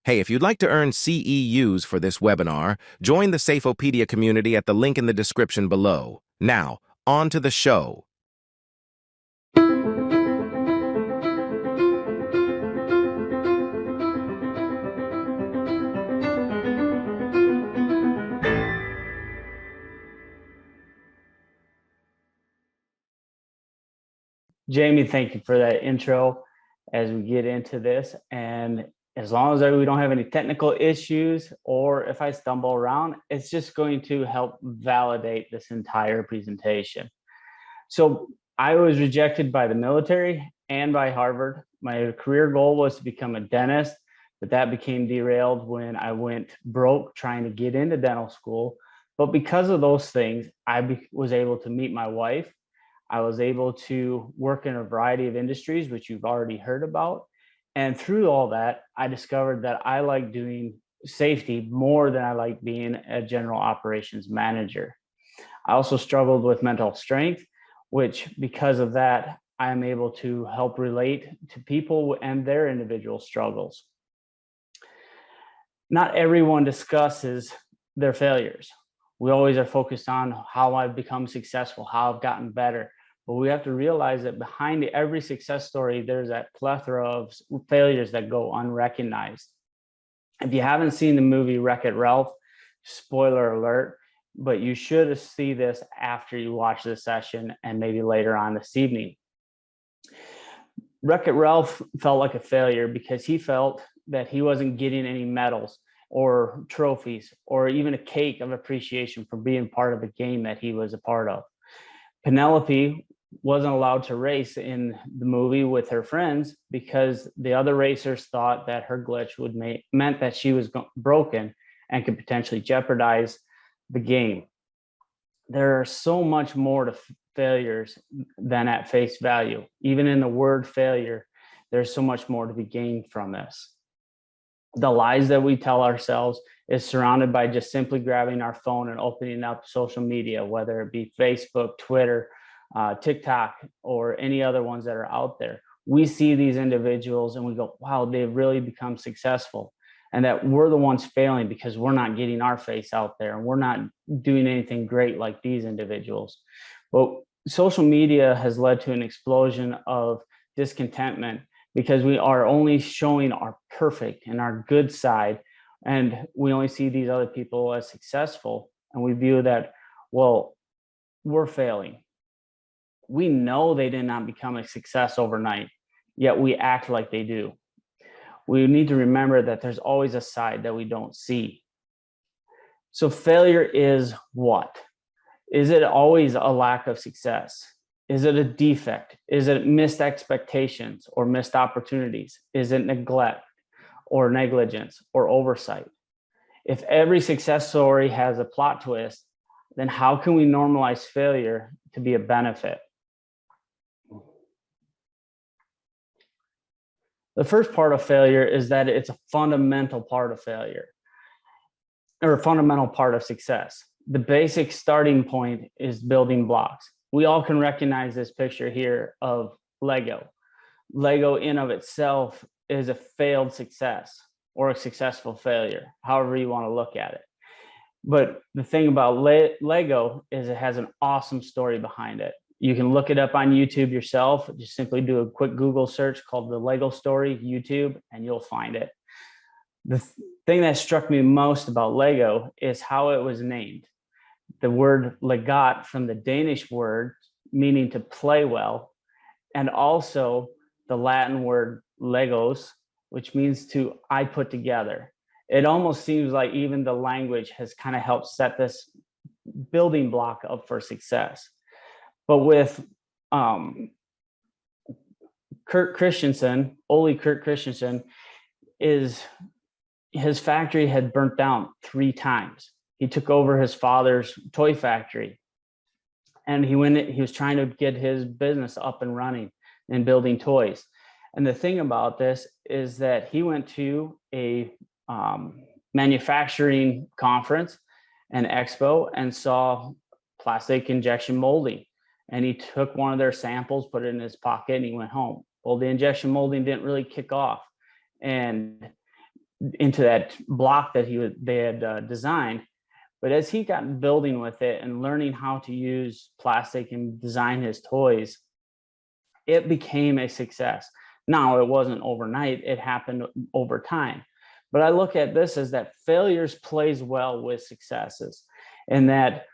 Hey, if you'd like to earn CEUs for this webinar, join the Safeopedia community at the link in the description below. Now, on to the show. Jamie, thank you for that intro as we get into this. And as long as we don't have any technical issues, or if I stumble around, it's just going to help validate this entire presentation. So I was rejected by the military and by Harvard. My career goal was to become a dentist, but that became derailed when I went broke trying to get into dental school. But because of those things, I was able to meet my wife. I was able to work in a variety of industries, which you've already heard about. And through all that, I discovered that I like doing safety more than I like being a general operations manager. I also struggled with mental strength, which because of that, I am able to help relate to people and their individual struggles. Not everyone discusses their failures. We always are focused on how I've become successful, how I've gotten better. But we have to realize that behind every success story, there's that plethora of failures that go unrecognized. If you haven't seen the movie Wreck-It Ralph, spoiler alert, but you should see this after you watch this session and maybe later on this evening. Wreck-It Ralph felt like a failure because he felt that he wasn't getting any medals or trophies or even a cake of appreciation for being part of the game that he was a part of. Penelope wasn't allowed to race in the movie with her friends because the other racers thought that her glitch would meant that she was broken and could potentially jeopardize the game. There are so much more to failures than at face value. Even in the word failure, there's so much more to be gained from this. The lies that we tell ourselves is surrounded by just simply grabbing our phone and opening up social media, whether it be Facebook, Twitter, TikTok, or any other ones that are out there. We see these individuals and we go, wow, they've really become successful. And that we're the ones failing because we're not getting our face out there and we're not doing anything great like these individuals. But social media has led to an explosion of discontentment because we are only showing our perfect and our good side. And we only see these other people as successful. And we view that, well, we're failing. We know they did not become a success overnight, yet we act like they do. We need to remember that there's always a side that we don't see. So failure is what? Is it always a lack of success? Is it a defect? Is it missed expectations or missed opportunities? Is it neglect or negligence or oversight? If every success story has a plot twist, then how can we normalize failure to be a benefit? The first part of failure is that it's a fundamental part of failure or a fundamental part of success. The basic starting point is building blocks. We all can recognize this picture here of Lego. Lego in of itself is a failed success or a successful failure, however you want to look at it. But the thing about Lego is it has an awesome story behind it. You can look it up on YouTube yourself. Just simply do a quick Google search called the Lego story YouTube, and you'll find it. The thing that struck me most about Lego is how it was named. The word legat from the Danish word meaning to play well, and also the Latin word legos, which means to I put together. It almost seems like even the language has kind of helped set this building block up for success. But with Kurt Christensen, Ole Kurt Christensen, his factory had burnt down 3 times. He took over his father's toy factory, and he was trying to get his business up and running and building toys. And the thing about this is that he went to a manufacturing conference, an expo, and saw plastic injection molding. And he took one of their samples, put it in his pocket, and he went home. Well, the injection molding didn't really kick off. And into that block that they had designed. But as he got building with it and learning how to use plastic and design his toys, it became a success. Now, it wasn't overnight, it happened over time. But I look at this as that failures plays well with successes, and that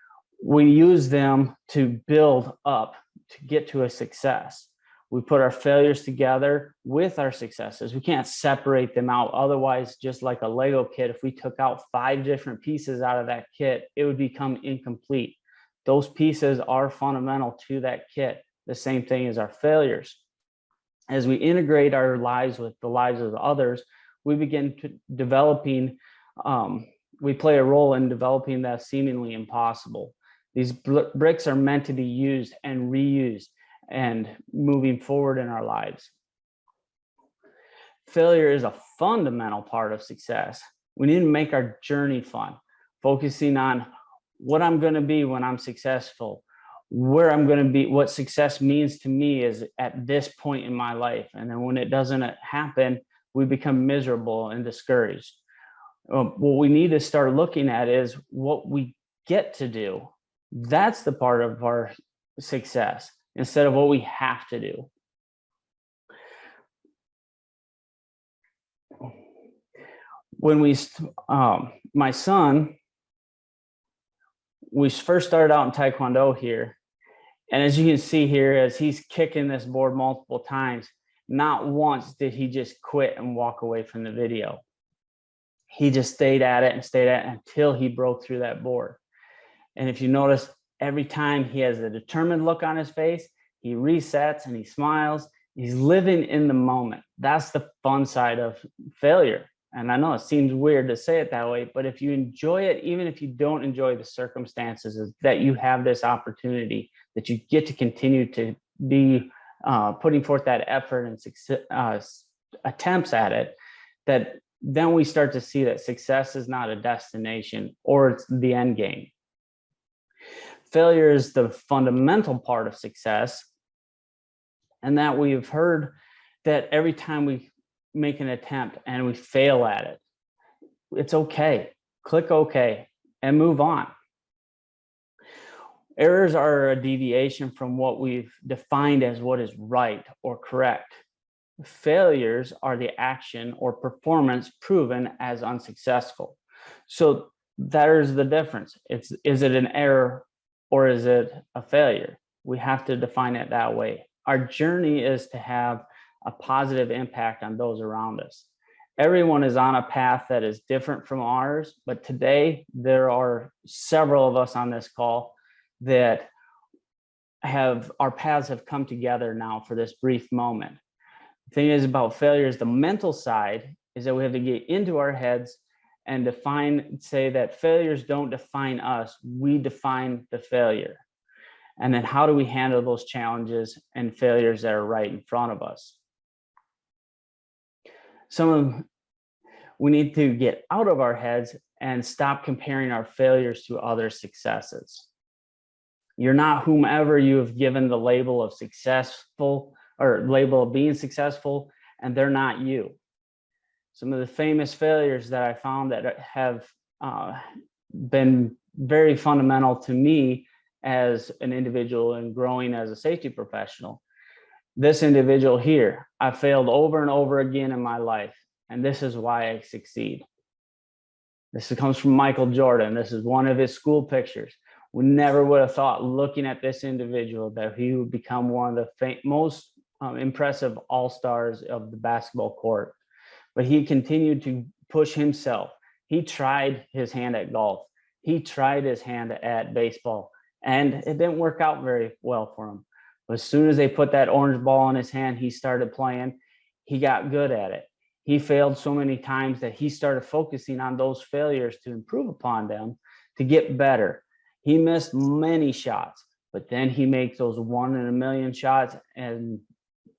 we use them to build up to get to a success. We put our failures together with our successes. We can't separate them out. Otherwise, just like a Lego kit, if we took out 5 different pieces out of that kit, it would become incomplete. Those pieces are fundamental to that kit. The same thing as our failures. As we integrate our lives with the lives of others, we begin to developing, we play a role in developing that seemingly impossible. These bricks are meant to be used and reused and moving forward in our lives. Failure is a fundamental part of success. We need to make our journey fun, focusing on what I'm going to be when I'm successful, where I'm going to be, what success means to me is at this point in my life. And then when it doesn't happen, we become miserable and discouraged. What we need to start looking at is what we get to do. That's the part of our success instead of what we have to do. When my son, we first started out in Taekwondo here. And as you can see here, as he's kicking this board multiple times, not once did he just quit and walk away from the video. He just stayed at it until he broke through that board. And if you notice, every time he has a determined look on his face, he resets and he smiles. He's living in the moment. That's the fun side of failure. And I know it seems weird to say it that way, but if you enjoy it, even if you don't enjoy the circumstances, is that you have this opportunity, that you get to continue to be putting forth that effort and attempts at it, that then we start to see that success is not a destination or it's the end game. Failure is the fundamental part of success, and that we've heard that every time we make an attempt and we fail at it, it's okay. Click OK and move on. Errors are a deviation from what we've defined as what is right or correct. Failures are the action or performance proven as unsuccessful. So there's the difference. Is it an error or is it a failure? We have to define it that way. Our journey is to have a positive impact on those around us. Everyone is on a path that is different from ours, but today there are several of us on this call that our paths have come together now for this brief moment. The thing is about failure is the mental side is that we have to get into our heads and say that failures don't define us, we define the failure. And then how do we handle those challenges and failures that are right in front of us? We need to get out of our heads and stop comparing our failures to other successes. You're not whomever you have given the label of successful or label of being successful, and they're not you. Some of the famous failures that I found that have been very fundamental to me as an individual and growing as a safety professional. This individual here, I failed over and over again in my life, and this is why I succeed. This comes from Michael Jordan. This is one of his school pictures. We never would have thought, looking at this individual, that he would become one of the most impressive all-stars of the basketball court. But he continued to push himself. He tried his hand at golf. He tried his hand at baseball, and it didn't work out very well for him. But as soon as they put that orange ball in his hand, he started playing. He got good at it. He failed so many times that he started focusing on those failures to improve upon them, to get better. He missed many shots, but then he makes those 1 in a million shots and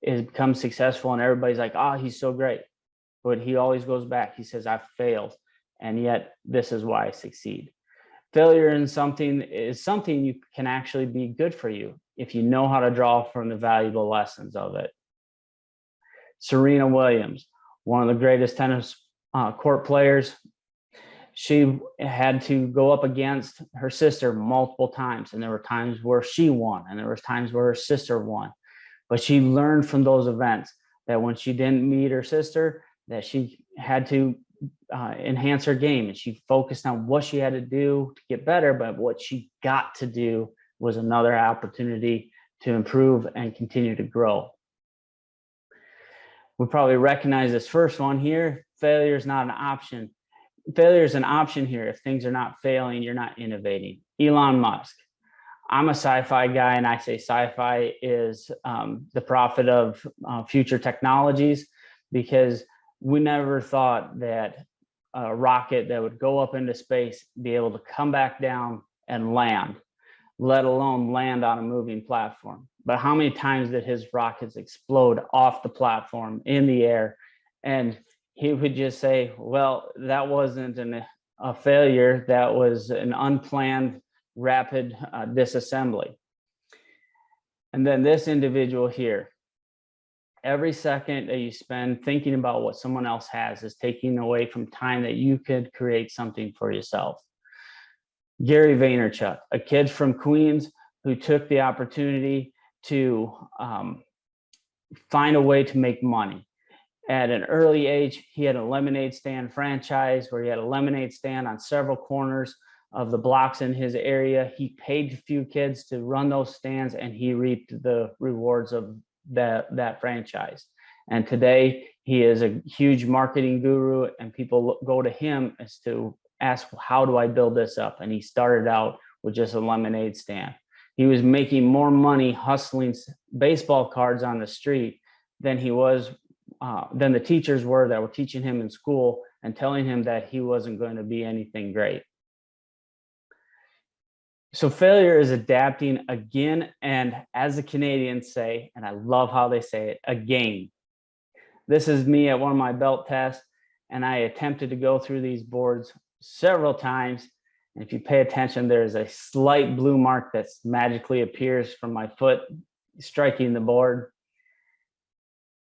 it becomes successful, and everybody's like, oh, he's so great. But he always goes back. He says, I failed, and yet this is why I succeed. Failure in something is something you can actually be good for you if you know how to draw from the valuable lessons of it. Serena Williams, one of the greatest tennis court players. She had to go up against her sister multiple times, and there were times where she won, and there was times where her sister won. But she learned from those events that when she didn't meet her sister, that she had to enhance her game, and she focused on what she had to do to get better. But what she got to do was another opportunity to improve and continue to grow. We probably recognize this first one here. Failure is not an option. Failure is an option here. If things are not failing, you're not innovating. Elon Musk. I'm a sci-fi guy, and I say sci-fi is the prophet of future technologies, because we never thought that a rocket that would go up into space be able to come back down and land, let alone land on a moving platform. But how many times did his rockets explode off the platform in the air? And he would just say, well, that wasn't a failure. That was an unplanned rapid disassembly. And then this individual here, every second that you spend thinking about what someone else has is taking away from time that you could create something for yourself. Gary Vaynerchuk, a kid from Queens who took the opportunity to find a way to make money. At an early age, he had a lemonade stand franchise where he had a lemonade stand on several corners of the blocks in his area. He paid a few kids to run those stands, and he reaped the rewards of that franchise. And today he is a huge marketing guru, and people go to him as to ask, how do I build this up? And he started out with just a lemonade stand. He was making more money hustling baseball cards on the street than he was than the teachers were that were teaching him in school and telling him that he wasn't going to be anything great. So failure is adapting again, and as the Canadians say, and I love how they say it, again. This is me at one of my belt tests, and I attempted to go through these boards several times. And if you pay attention, there's a slight blue mark that magically appears from my foot striking the board.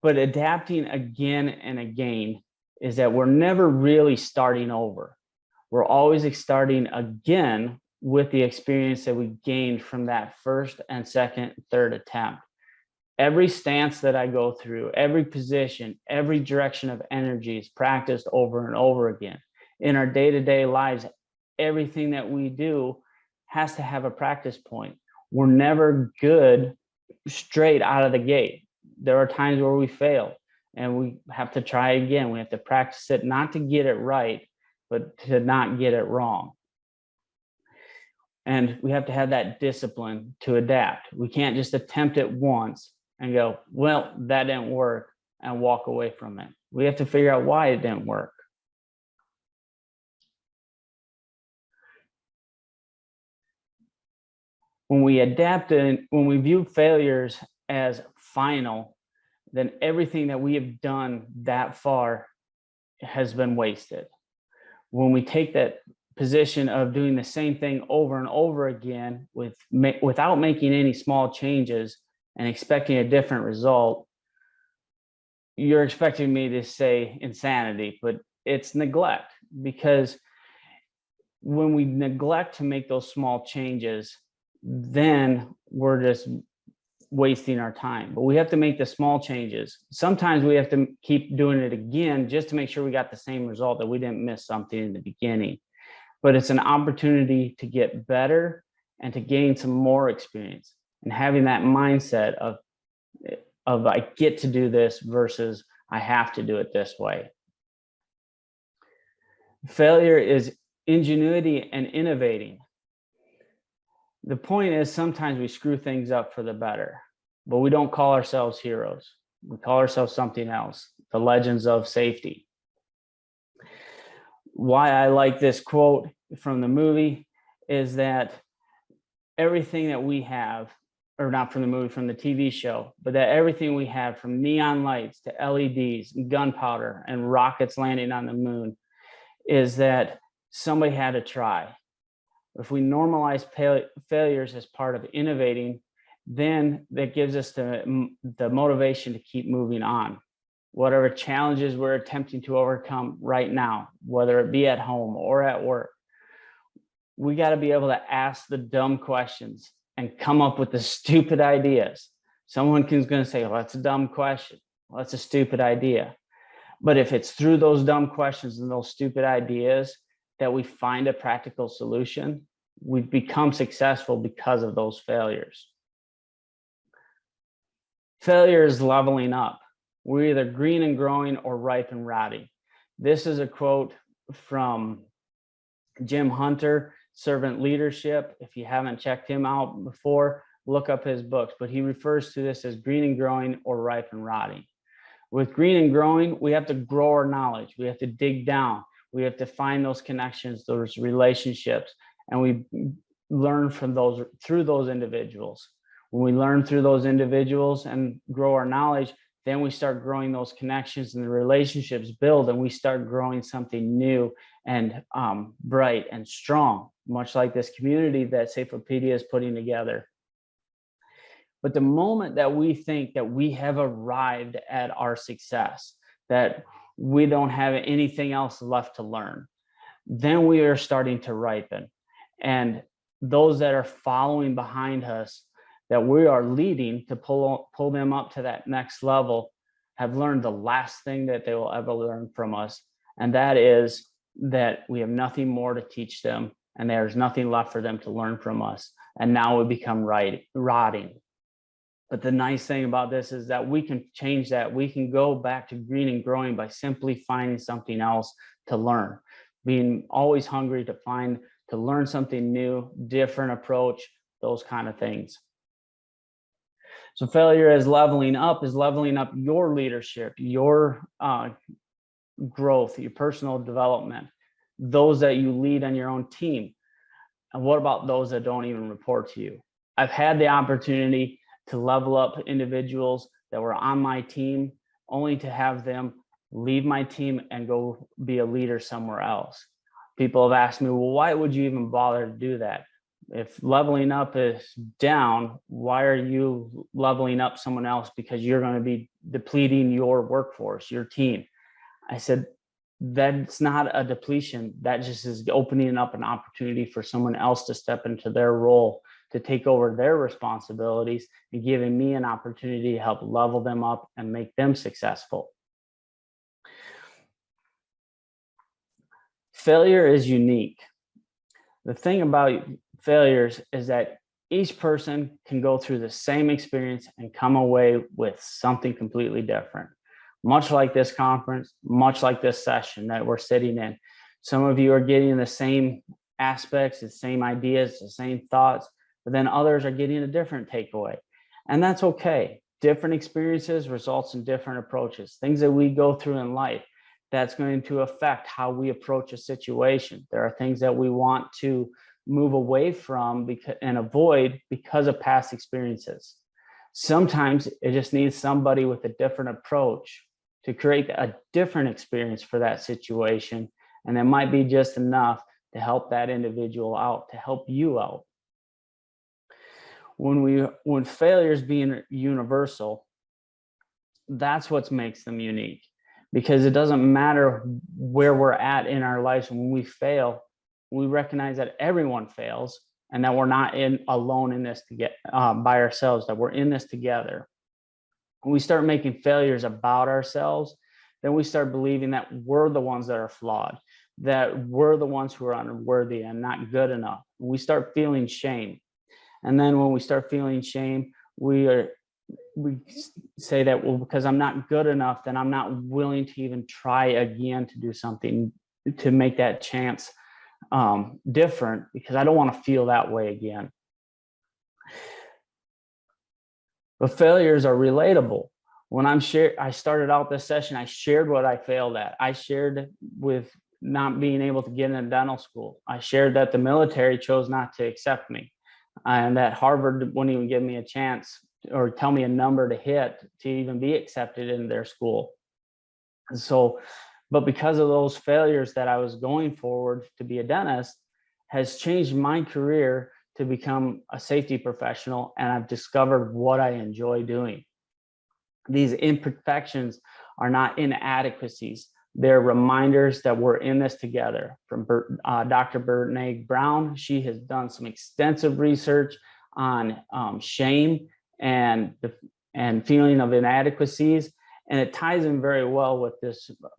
But adapting again and again is that we're never really starting over. We're always starting again with the experience that we gained from that first and second, third attempt. Every stance that I go through, every position, every direction of energy is practiced over and over again. In our day-to-day lives, everything that we do has to have a practice point. We're never good straight out of the gate. There are times where we fail and we have to try again. We have to practice it, not to get it right, but to not get it wrong. And we have to have that discipline to adapt. We can't just attempt it once and go, well, that didn't work, and walk away from it. We have to figure out why it didn't work. When we adapt and when we view failures as final, then everything that we have done that far has been wasted. When we take that position of doing the same thing over and over again without making any small changes and expecting a different result, you're expecting me to say insanity, but it's neglect. Because when we neglect to make those small changes, then we're just wasting our time. But we have to make the small changes. Sometimes we have to keep doing it again just to make sure we got the same result, that we didn't miss something in the beginning. But it's an opportunity to get better and to gain some more experience, and having that mindset of I get to do this versus I have to do it this way. Failure is ingenuity and innovating. The point is, sometimes we screw things up for the better, but we don't call ourselves heroes. We call ourselves something else, the legends of safety. Why I like this quote from the movie is that everything that we have, or not from the movie, from the TV show, but that everything we have, from neon lights to LEDs, gunpowder, and rockets landing on the moon, is that somebody had to try. If we normalize failures as part of innovating, then that gives us the motivation to keep moving on. whatever challenges we're attempting to overcome right now, whether it be at home or at work. We got to be able to ask the dumb questions and come up with the stupid ideas. Someone is going to say, well, that's a dumb question. Well, that's a stupid idea. But if it's through those dumb questions and those stupid ideas that we find a practical solution, we've become successful because of those failures. Failure is leveling up. We're either green and growing or ripe and rotting. This is a quote from Jim Hunter, Servant Leadership. If you haven't checked him out before, look up his books, but he refers to this as green and growing or ripe and rotting. With green and growing, we have to grow our knowledge. We have to dig down. We have to find those connections, those relationships, and we learn from those through those individuals. When we learn through those individuals and grow our knowledge, then we start growing those connections and the relationships build, and we start growing something new and bright and strong, much like this community that Safeopedia is putting together. But the moment that we think that we have arrived at our success, that we don't have anything else left to learn, then we are starting to ripen. And those that are following behind us, that we are leading to pull them up to that next level, have learned the last thing that they will ever learn from us. And that is that we have nothing more to teach them, and there's nothing left for them to learn from us. And now we become rotting. But the nice thing about this is that we can change that. We can go back to green and growing by simply finding something else to learn, being always hungry to learn something new, different approach, those kind of things. So failure is leveling up your leadership, your growth, your personal development, those that you lead on your own team. And what about those that don't even report to you? I've had the opportunity to level up individuals that were on my team, only to have them leave my team and go be a leader somewhere else. People have asked me, well, why would you even bother to do that? If leveling up is down, why are you leveling up someone else? Because you're going to be depleting your workforce, your team. I said, that's not a depletion. That just is opening up an opportunity for someone else to step into their role, to take over their responsibilities, and giving me an opportunity to help level them up and make them successful. Failure is unique. The thing about failures is that each person can go through the same experience and come away with something completely different. Much like this conference, much like this session that we're sitting in. Some of you are getting the same aspects, the same ideas, the same thoughts, but then others are getting a different takeaway. And that's okay. Different experiences results in different approaches. Things that we go through in life, that's going to affect how we approach a situation. There are things that we want to move away from and avoid because of past experiences. Sometimes it just needs somebody with a different approach to create a different experience for that situation. And it might be just enough to help that individual out, to help you out. When failure is being universal, that's what makes them unique, because it doesn't matter where we're at in our lives. When we fail, we recognize that everyone fails and that we're not alone in this by ourselves, that we're in this together. When we start making failures about ourselves, then we start believing that we're the ones that are flawed, that we're the ones who are unworthy and not good enough. We start feeling shame. And then when we start feeling shame, we say that, well, because I'm not good enough, then I'm not willing to even try again to do something to make that chance different, because I don't want to feel that way again. But failures are relatable. When I started out this session, I shared what I failed at. I shared with not being able to get into dental school. I shared that the military chose not to accept me, and that Harvard wouldn't even give me a chance or tell me a number to hit to even be accepted in their school. So, but because of those failures that I was going forward to be a dentist has changed my career to become a safety professional, and I've discovered what I enjoy doing. These imperfections are not inadequacies. They're reminders that we're in this together. From Dr. Brene Brown, she has done some extensive research on shame and feeling of inadequacies, and it ties in very well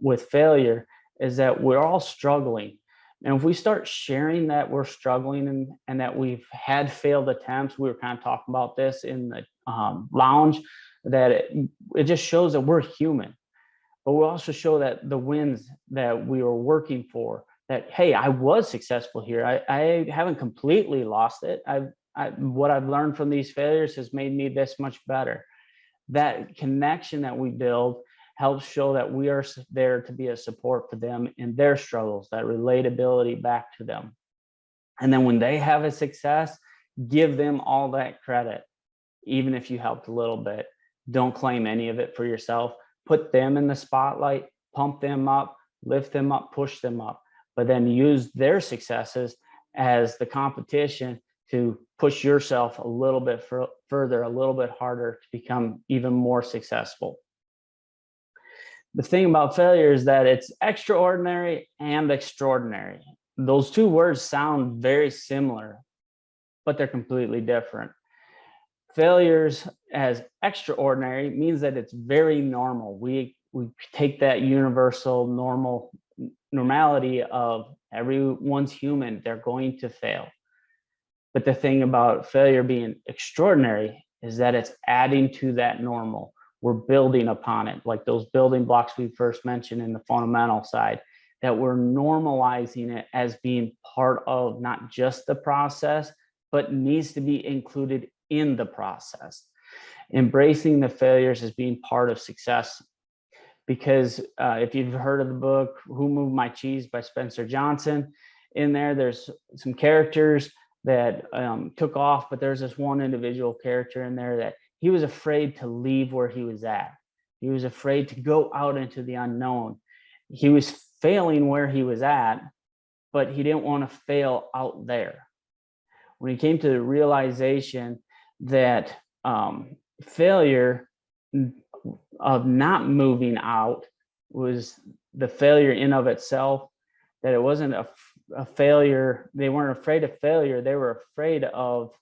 with failure, is that we're all struggling. And if we start sharing that we're struggling and that we've had failed attempts, we were kind of talking about this in the lounge, that it just shows that we're human. But we also show that the wins that we were working for, that, hey, I was successful here. I haven't completely lost it. What I've learned from these failures has made me this much better. That connection that we build helps show that we are there to be a support for them in their struggles, that relatability back to them. And then when they have a success, give them all that credit, even if you helped a little bit. Don't claim any of it for yourself. Put them in the spotlight, pump them up, lift them up, push them up, but then use their successes as the competition to push yourself a little bit further, a little bit harder, to become even more successful. The thing about failure is that it's extraordinary and extraordinary. Those two words sound very similar, but they're completely different. Failures as extraordinary means that it's very normal. We take that universal normality of everyone's human, they're going to fail. But the thing about failure being extraordinary is that it's adding to that normal. We're building upon it, like those building blocks we first mentioned in the fundamental side, that we're normalizing it as being part of not just the process, but needs to be included in the process. Embracing the failures as being part of success. Because if you've heard of the book, Who Moved My Cheese by Spencer Johnson, in there's some characters that took off, but there's this one individual character in there that he was afraid to leave where he was at. He was afraid to go out into the unknown. He was failing where he was at, but he didn't want to fail out there. When he came to the realization that failure of not moving out was the failure in of itself, that it wasn't a failure. They weren't afraid of failure. They were afraid of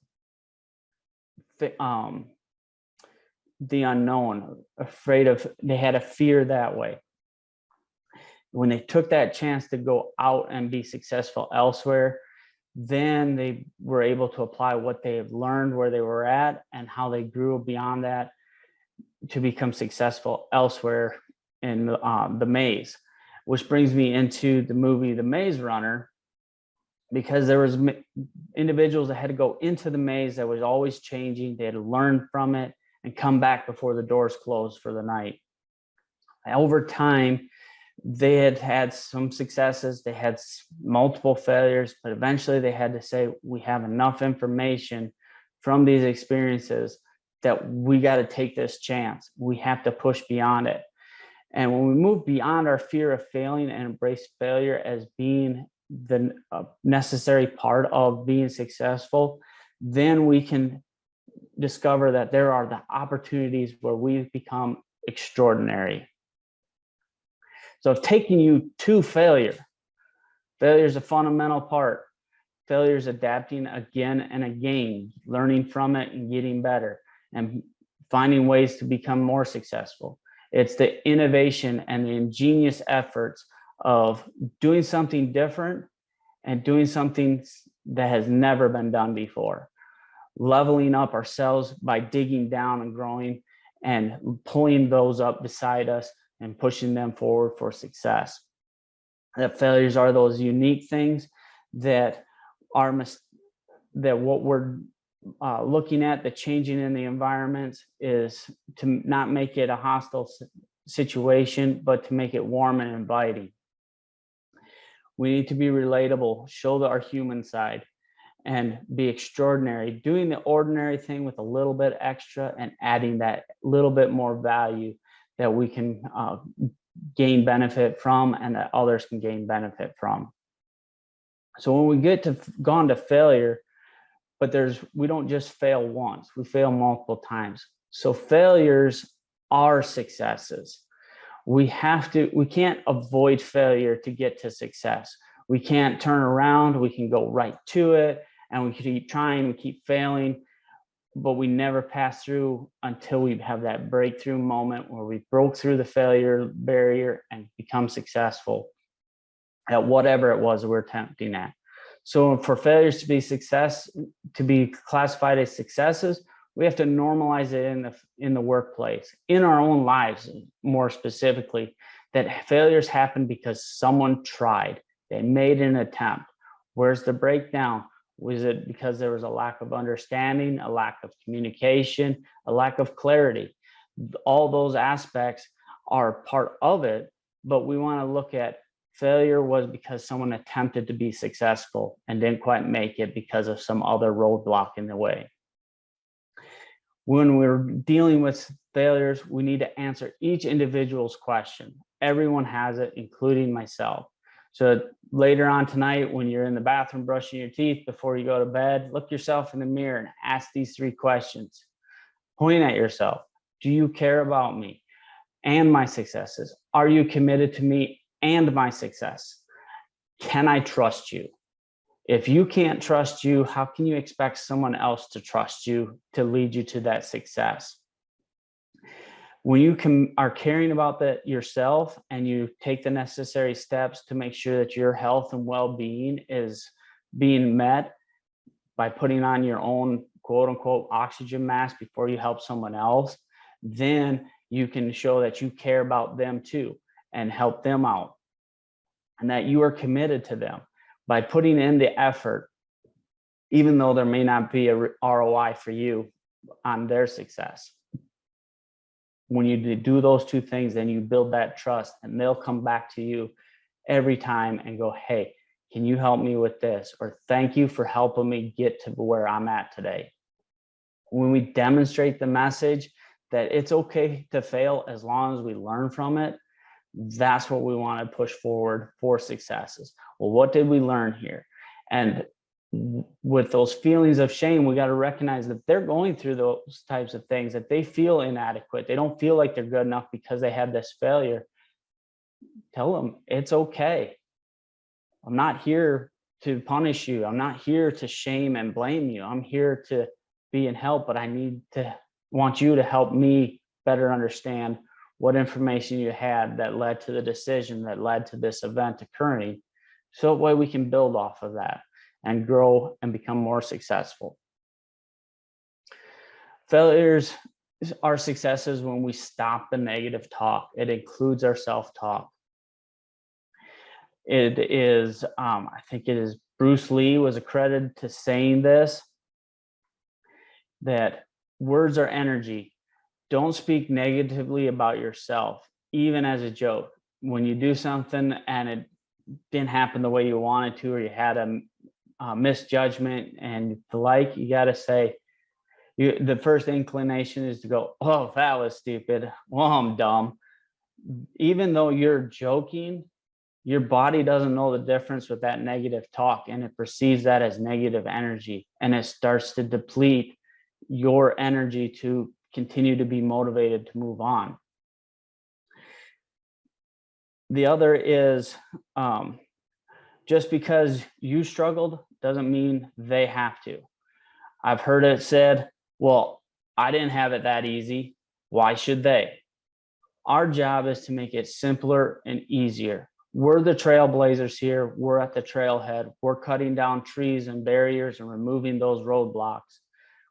the unknown, they had a fear that way. When they took that chance to go out and be successful elsewhere, then they were able to apply what they have learned where they were at and how they grew beyond that to become successful elsewhere in the maze. Which brings me into the movie The Maze Runner, because there was individuals that had to go into the maze that was always changing. They had to learn from it and come back before the doors closed for the night. Over time, they had some successes, they had multiple failures, but eventually they had to say, we have enough information from these experiences that we got to take this chance. We have to push beyond it. And when we move beyond our fear of failing and embrace failure as being the necessary part of being successful, then we can discover that there are the opportunities where we become extraordinary. So taking you to failure is a fundamental part. Failure is adapting again and again, learning from it and getting better and finding ways to become more successful. It's the innovation and the ingenious efforts of doing something different and doing something that has never been done before. Leveling up ourselves by digging down and growing and pulling those up beside us and pushing them forward for success. That failures are those unique things that what we're looking at, the changing in the environment, is to not make it a hostile situation, but to make it warm and inviting. We need to be relatable, show our human side, and be extraordinary, doing the ordinary thing with a little bit extra and adding that little bit more value that we can gain benefit from and that others can gain benefit from. So when we get to gone to failure, but we don't just fail once, we fail multiple times. So failures are successes. We can't avoid failure to get to success. We can't turn around. We can go right to it, and we keep trying, we keep failing, but we never pass through until we have that breakthrough moment where we broke through the failure barrier and become successful at whatever it was we're attempting at. So for failures to be classified as successes, we have to normalize it in the workplace, in our own lives, more specifically, that failures happen because someone tried, they made an attempt. Where's the breakdown? Was it because there was a lack of understanding, a lack of communication, a lack of clarity? All those aspects are part of it, but we want to look at failure was because someone attempted to be successful and didn't quite make it because of some other roadblock in the way. When we're dealing with failures, we need to answer each individual's question. Everyone has it, including myself. So later on tonight, when you're in the bathroom brushing your teeth before you go to bed, look yourself in the mirror and ask these 3 questions. Point at yourself. Do you care about me and my successes? Are you committed to me and my success? Can I trust you? If you can't trust you, how can you expect someone else to trust you to lead you to that success? When you are caring about that yourself and you take the necessary steps to make sure that your health and well-being is being met by putting on your own quote unquote oxygen mask before you help someone else, then you can show that you care about them too and help them out, and that you are committed to them by putting in the effort, even though there may not be a ROI for you on their success. When you do those 2 things, then you build that trust, and they'll come back to you every time and go, hey, can you help me with this? Or thank you for helping me get to where I'm at today. When we demonstrate the message that it's okay to fail as long as we learn from it, that's what we want to push forward for successes. Well, what did we learn here? And with those feelings of shame, we got to recognize that they're going through those types of things, that they feel inadequate. They don't feel like they're good enough because they had this failure. Tell them it's okay. I'm not here to punish you. I'm not here to shame and blame you. I'm here to be in help, but I want you to help me better understand what information you had that led to the decision that led to this event occurring. So that way we can build off of that and grow and become more successful. Failures are successes when we stop the negative talk. It includes our self-talk. It is, I think it is Bruce Lee was accredited to saying this, that words are energy. Don't speak negatively about yourself, even as a joke. When you do something and it didn't happen the way you wanted to, or you had a misjudgment and the like, you got to say, the first inclination is to go, oh, that was stupid. Well, I'm dumb. Even though you're joking, your body doesn't know the difference with that negative talk, and it perceives that as negative energy, and it starts to deplete your energy to continue to be motivated to move on. The other is just because you struggled doesn't mean they have to. I've heard it said, well, I didn't have it that easy. Why should they? Our job is to make it simpler and easier. We're the trailblazers here. We're at the trailhead. We're cutting down trees and barriers and removing those roadblocks.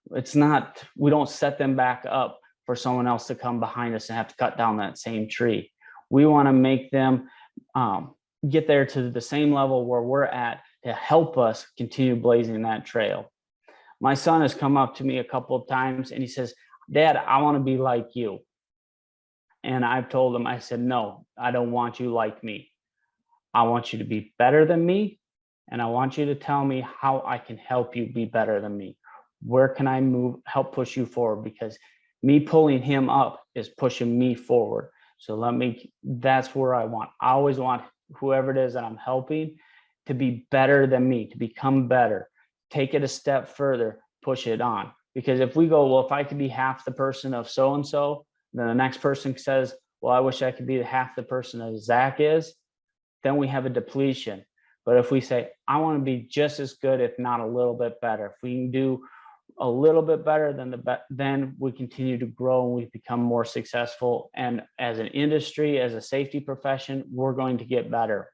We don't set them back up for someone else to come behind us and have to cut down that same tree. We want to make them get there to the same level where we're at to help us continue blazing that trail. My son has come up to me a couple of times and he says, Dad, I want to be like you. And I've told him, I said, no, I don't want you like me. I want you to be better than me. And I want you to tell me how I can help you be better than me. Where can I help push you forward? Because me pulling him up is pushing me forward. So that's where I always want whoever it is that I'm helping to be better than me, to become better, take it a step further, push it on. Because if we go, well, if I could be half the person of so-and-so, then the next person says, well, I wish I could be half the person that Zach is, then we have a depletion. But if we say, I want to be just as good, if not a little bit better, if we can do a little bit better than then we continue to grow and we become more successful. And as an industry, as a safety profession, we're going to get better.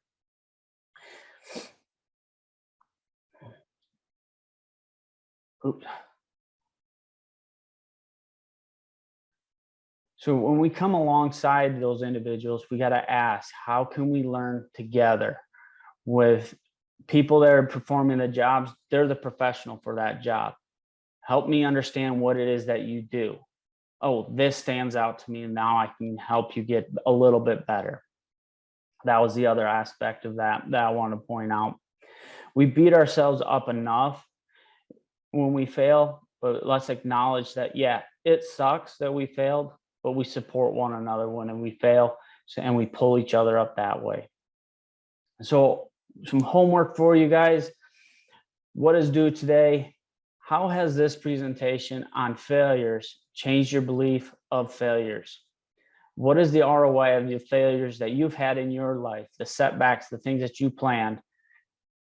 Oops. So when we come alongside those individuals, we got to ask, how can we learn together with people that are performing the jobs? They're the professional for that job. Help me understand what it is that you do. Oh, this stands out to me, and now I can help you get a little bit better. That was the other aspect of that I want to point out. We beat ourselves up enough when we fail, but let's acknowledge that, yeah, it sucks that we failed, but we support one another when we fail, and we pull each other up that way. So some homework for you guys. What is due today? How has this presentation on failures changed your belief of failures? What is the ROI of the failures that you've had in your life, the setbacks, the things that you planned,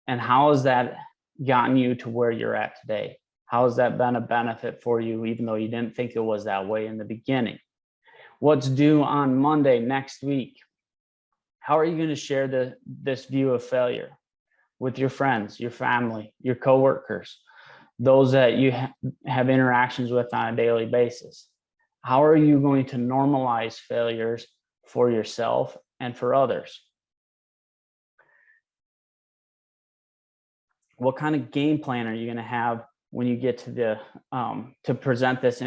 and how has that gotten you to where you're at today? How has that been a benefit for you, even though you didn't think it was that way in the beginning? What's due on Monday next week? How are you going to share this view of failure with your friends, your family, your coworkers, those that you have interactions with on a daily basis? How are you going to normalize failures for yourself and for others? What kind of game plan are you going to have when you get to to present this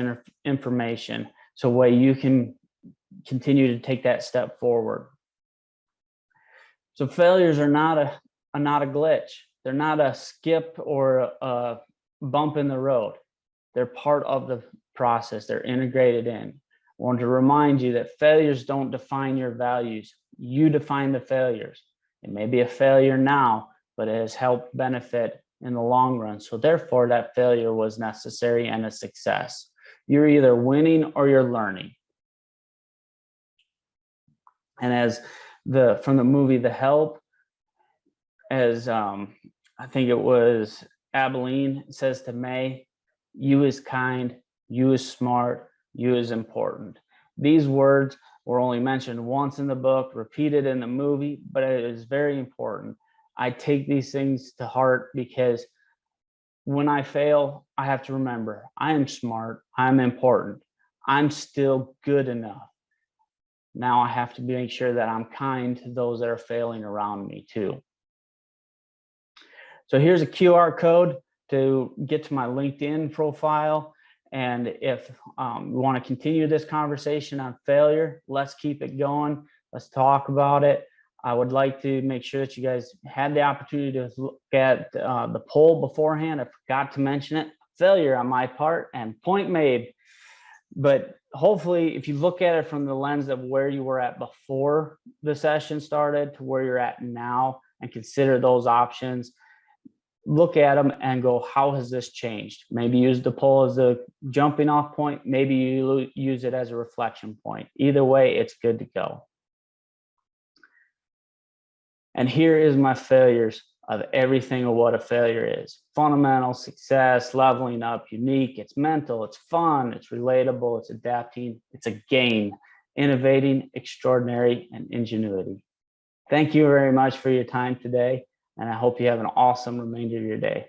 information, so way you can continue to take that step forward? So failures are not a glitch. They're not a skip or a bump in the road. They're part of the process. They're integrated in. I want to remind you that failures don't define your values. You define the failures. It may be a failure now, but it has helped benefit in the long run. So therefore, that failure was necessary and a success. You're either winning or you're learning. And as from the movie The Help, as I think it was Abilene says to May, you is kind, you is smart, you is important. These words were only mentioned once in the book, repeated in the movie, but it is very important. I take these things to heart because when I fail, I have to remember I am smart, I'm important, I'm still good enough. Now I have to make sure that I'm kind to those that are failing around me too. So here's a QR code to get to my LinkedIn profile. And if you want to continue this conversation on failure, let's keep it going. Let's talk about it. I would like to make sure that you guys had the opportunity to look at the poll beforehand. I forgot to mention it. Failure on my part, and point made. But hopefully, if you look at it from the lens of where you were at before the session started to where you're at now, and consider those options, look at them and go, how has this changed? Maybe use the poll as a jumping off point. Maybe you use it as a reflection point. Either way, it's good to go. And here is my failures of everything of what a failure is. Fundamental, success, leveling up, unique, it's mental, it's fun, it's relatable, it's adapting, it's a game, innovating, extraordinary, and ingenuity. Thank you very much for your time today, and I hope you have an awesome remainder of your day.